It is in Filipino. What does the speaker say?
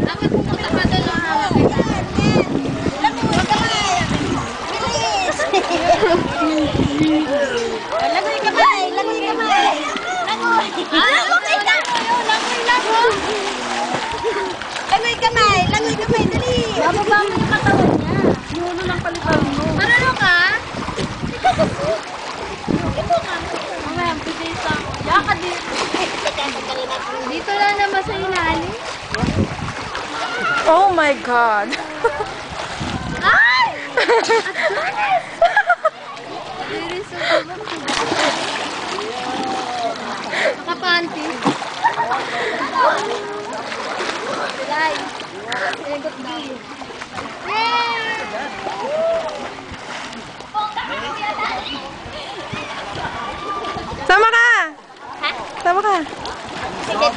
Dapat pumunta ka doon ang hawak kita. Langoy kamay! Langoy kamay! Langoy! Langoy lang! Langoy lang! Langoy kamay! Langoy kamay! Dali! Bababa mo yung katawan niya. Yung ulo lang palitan mo. Marano ka? Ito ka. Mamaya, bigay sa ako. Yaka din. Dito lang naman sa ilalim. Oh my God! Ay! Nakapanty. Bilay. Egot di. Sama ka! Ha? Sama ka! Sige,